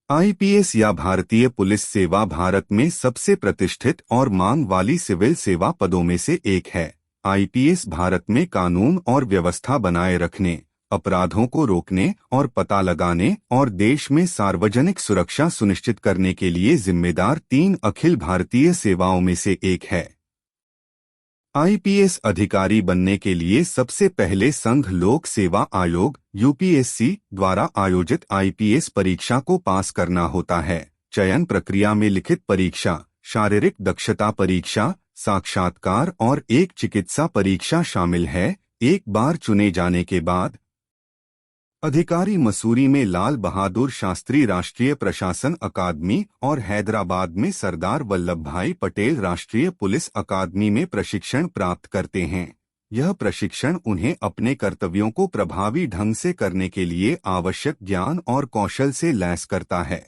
IPS या भारतीय police सेवा भारत में सबसे प्रतिष्ठित और मांग वाली सिविल सेवा पदों में से एक है। आईपीएस भारत में कानून और व्यवस्था बनाए रखने, अपराधों को रोकने और पता लगाने और देश में सार्वजनिक सुरक्षा सुनिश्चित करने के लिए जिम्मेदार 3 अखिल भारतीय सेवाओं में से एक है। आईपीएस अधिकारी बनने के लिए सबसे पहले संघ लोक सेवा आयोग यूपीएससी द्वारा आयोजित आईपीएस परीक्षा को पास करना होता है। चयन प्रक्रिया में लिखित परीक्षा, शारीरिक दक्षता परीक्षा, साक्षात्कार और एक चिकित्सा परीक्षा शामिल है। एक बार चुने जाने के बाद अधिकारी मसूरी में लाल बहादुर शास्त्री राष्ट्रीय प्रशासन अकादमी और हैदराबाद में सरदार वल्लभभाई पटेल राष्ट्रीय पुलिस अकादमी में प्रशिक्षण प्राप्त करते हैं। यह प्रशिक्षण उन्हें अपने कर्तव्यों को प्रभावी ढंग से करने के लिए आवश्यक ज्ञान और कौशल से लैस करता है।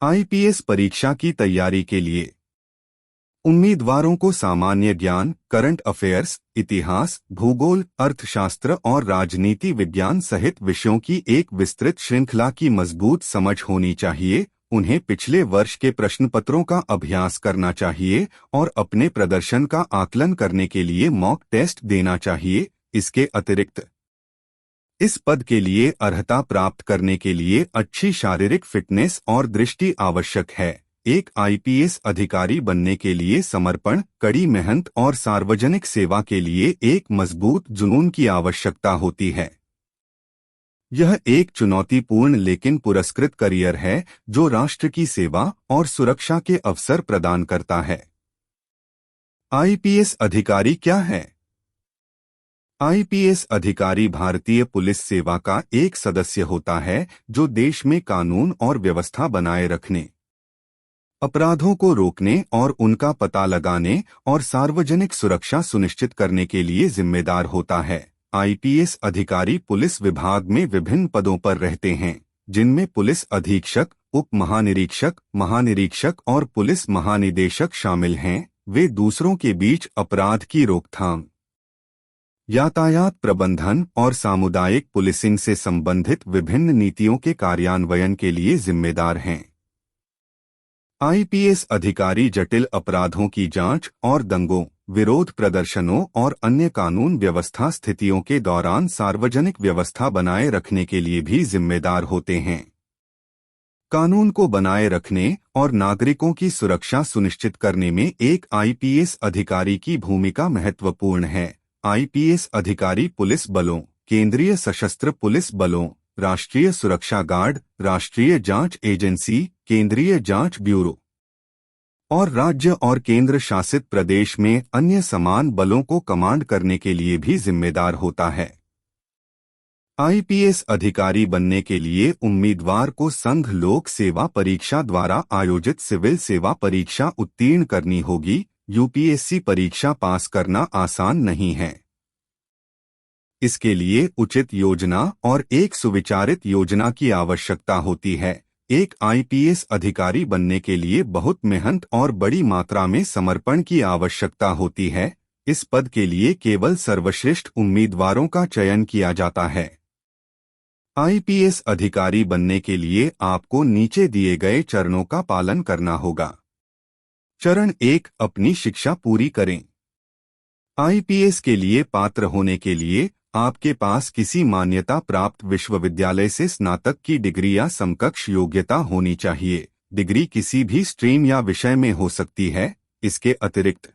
आईपीएस परीक्षा की तैयारी के लिए उम्मीदवारों को सामान्य ज्ञान, करंट अफेयर्स, इतिहास, भूगोल, अर्थशास्त्र और राजनीति विज्ञान सहित विषयों की एक विस्तृत श्रृंखला की मजबूत समझ होनी चाहिए। उन्हें पिछले वर्ष के प्रश्नपत्रों का अभ्यास करना चाहिए और अपने प्रदर्शन का आकलन करने के लिए मॉक टेस्ट देना चाहिए। इसके अतिरिक्त इस पद के लिए अर्हता प्राप्त करने के लिए अच्छी शारीरिक फिटनेस और दृष्टि आवश्यक है। एक आईपीएस अधिकारी बनने के लिए समर्पण, कड़ी मेहनत और सार्वजनिक सेवा के लिए एक मजबूत जुनून की आवश्यकता होती है। यह एक चुनौतीपूर्ण लेकिन पुरस्कृत करियर है जो राष्ट्र की सेवा और सुरक्षा के अवसर प्रदान करता है। आईपीएस अधिकारी क्या है? आईपीएस अधिकारी भारतीय पुलिस सेवा का एक सदस्य होता है जो देश में कानून और व्यवस्था बनाए रखने, अपराधों को रोकने और उनका पता लगाने और सार्वजनिक सुरक्षा सुनिश्चित करने के लिए जिम्मेदार होता है। आईपीएस अधिकारी पुलिस विभाग में विभिन्न पदों पर रहते हैं, जिनमें पुलिस अधीक्षक, उप महानिरीक्षक, महानिरीक्षक और पुलिस महानिदेशक शामिल हैं। वे दूसरों के बीच अपराध की रोकथाम, यातायात प्रबंधन और सामुदायिक पुलिसिंग से संबंधित विभिन्न नीतियों के कार्यान्वयन के लिए जिम्मेदार हैं। आईपीएस अधिकारी जटिल अपराधों की जांच और दंगों, विरोध प्रदर्शनों और अन्य कानून व्यवस्था स्थितियों के दौरान सार्वजनिक व्यवस्था बनाए रखने के लिए भी जिम्मेदार होते हैं। कानून को बनाए रखने और नागरिकों की सुरक्षा सुनिश्चित करने में एक आईपीएस अधिकारी की भूमिका महत्वपूर्ण है। आईपीएस अधिकारी पुलिस बलों, केंद्रीय सशस्त्र पुलिस बलों, राष्ट्रीय सुरक्षा गार्ड, राष्ट्रीय जांच एजेंसी, केंद्रीय जांच ब्यूरो और राज्य और केंद्र शासित प्रदेश में अन्य समान बलों को कमांड करने के लिए भी जिम्मेदार होता है। आईपीएस अधिकारी बनने के लिए उम्मीदवार को संघ लोक सेवा परीक्षा द्वारा आयोजित सिविल सेवा परीक्षा उत्तीर्ण करनी होगी। यूपीएससी परीक्षा पास करना आसान नहीं है। इसके लिए उचित योजना और एक सुविचारित योजना की आवश्यकता होती है। एक आईपीएस अधिकारी बनने के लिए बहुत मेहनत और बड़ी मात्रा में समर्पण की आवश्यकता होती है। इस पद के लिए केवल सर्वश्रेष्ठ उम्मीदवारों का चयन किया जाता है। आईपीएस अधिकारी बनने के लिए आपको नीचे दिए गए चरणों का पालन करना होगा। चरण 1, अपनी शिक्षा पूरी करें। आईपीएस के लिए पात्र होने के लिए आपके पास किसी मान्यता प्राप्त विश्वविद्यालय से स्नातक की डिग्री या समकक्ष योग्यता होनी चाहिए। डिग्री किसी भी स्ट्रीम या विषय में हो सकती है। इसके अतिरिक्त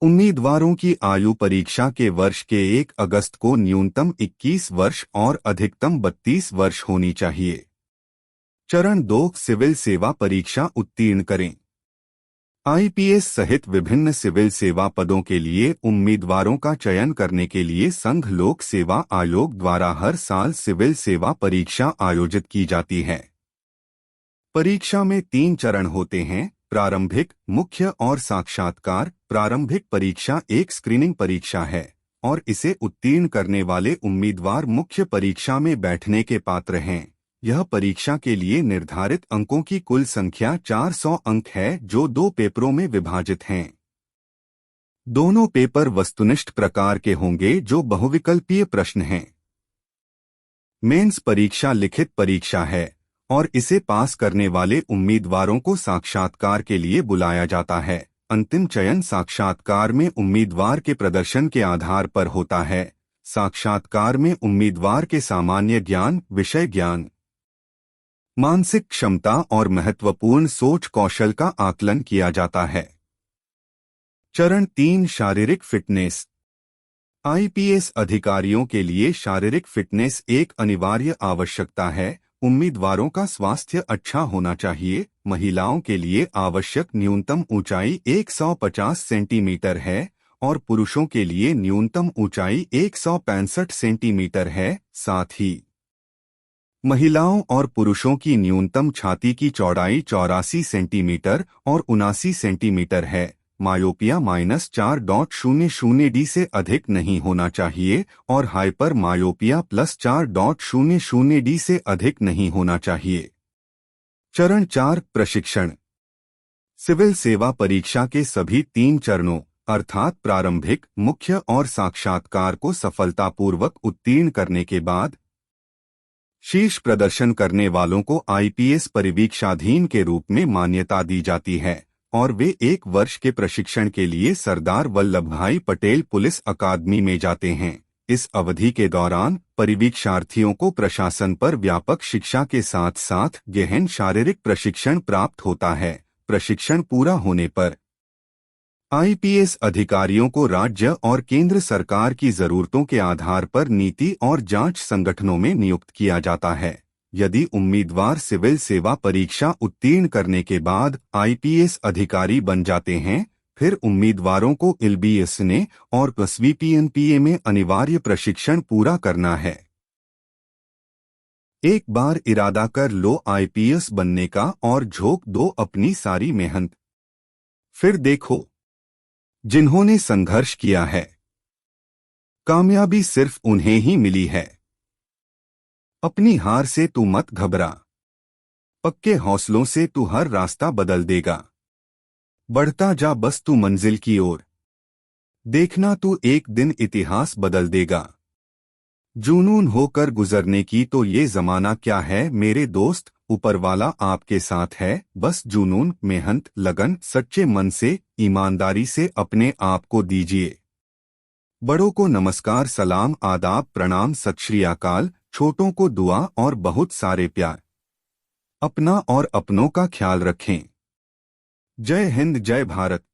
उम्मीदवारों की आयु परीक्षा के वर्ष के 1 अगस्त को न्यूनतम 21 वर्ष और अधिकतम 32 वर्ष होनी चाहिए। चरण 2, सिविल सेवा परीक्षा उत्तीर्ण करें। आईपीएस सहित विभिन्न सिविल सेवा पदों के लिए उम्मीदवारों का चयन करने के लिए संघ लोक सेवा आयोग द्वारा हर साल सिविल सेवा परीक्षा आयोजित की जाती है। परीक्षा में 3 चरण होते हैं: प्रारंभिक, मुख्य और साक्षात्कार। प्रारंभिक परीक्षा एक स्क्रीनिंग परीक्षा है और इसे उत्तीर्ण करने वाले उम्मीदवार मुख्य परीक्षा में बैठने के पात्र हैं। यह परीक्षा के लिए निर्धारित अंकों की कुल संख्या 400 अंक है, जो 2 पेपरों में विभाजित हैं। दोनों पेपर वस्तुनिष्ठ प्रकार के होंगे जो बहुविकल्पीय प्रश्न हैं। मेंस परीक्षा लिखित परीक्षा है और इसे पास करने वाले उम्मीदवारों को साक्षात्कार के लिए बुलाया जाता है। अंतिम चयन साक्षात्कार में उम्मीदवार के प्रदर्शन के आधार पर होता है। साक्षात्कार में उम्मीदवार के सामान्य ज्ञान, विषय ज्ञान, मानसिक क्षमता और महत्वपूर्ण सोच कौशल का आकलन किया जाता है। चरण 3, शारीरिक फिटनेस। आईपीएस अधिकारियों के लिए शारीरिक फिटनेस एक अनिवार्य आवश्यकता है। उम्मीदवारों का स्वास्थ्य अच्छा होना चाहिए। महिलाओं के लिए आवश्यक न्यूनतम ऊंचाई 150 सेंटीमीटर है और पुरुषों के लिए न्यूनतम ऊंचाई 165 सेंटीमीटर है। साथ ही महिलाओं और पुरुषों की न्यूनतम छाती की चौड़ाई 84 सेंटीमीटर और 79 सेंटीमीटर है। मायोपिया -4.00 डी से अधिक नहीं होना चाहिए और हाइपर मायोपिया +4.00 डी से अधिक नहीं होना चाहिए। चरण 4, प्रशिक्षण। सिविल सेवा परीक्षा के सभी 3 चरणों अर्थात प्रारंभिक, मुख्य और साक्षात्कार को सफलतापूर्वक उत्तीर्ण करने के बाद शीर्ष प्रदर्शन करने वालों को आईपीएस परिवीक्षाधीन के रूप में मान्यता दी जाती है और वे 1 वर्ष के प्रशिक्षण के लिए सरदार वल्लभ भाई पटेल पुलिस अकादमी में जाते हैं। इस अवधि के दौरान परिवीक्षार्थियों को प्रशासन पर व्यापक शिक्षा के साथ साथ गहन शारीरिक प्रशिक्षण प्राप्त होता है। प्रशिक्षण पूरा होने पर आईपीएस अधिकारियों को राज्य और केंद्र सरकार की जरूरतों के आधार पर नीति और जांच संगठनों में नियुक्त किया जाता है। यदि उम्मीदवार सिविल सेवा परीक्षा उत्तीर्ण करने के बाद आईपीएस अधिकारी बन जाते हैं, फिर उम्मीदवारों को एलबीएसने और एसवीपीएनपीए में अनिवार्य प्रशिक्षण पूरा करना है। एक बार इरादा कर लो आईपीएस बनने का और झोंक दो अपनी सारी मेहनत। फिर देखो, जिन्होंने संघर्ष किया है, कामयाबी सिर्फ उन्हें ही मिली है। अपनी हार से तू मत घबरा, पक्के हौसलों से तू हर रास्ता बदल देगा। बढ़ता जा बस तू मंजिल की ओर, देखना तू एक दिन इतिहास बदल देगा। जुनून होकर गुजरने की तो ये जमाना क्या है मेरे दोस्त, ऊपर वाला आपके साथ है। बस जुनून, मेहनत, लगन, सच्चे मन से, ईमानदारी से अपने आप को दीजिए। बड़ों को नमस्कार, सलाम, आदाब, प्रणाम, सत श्री अकाल। छोटों को दुआ और बहुत सारे प्यार। अपना और अपनों का ख्याल रखें। जय हिंद, जय भारत।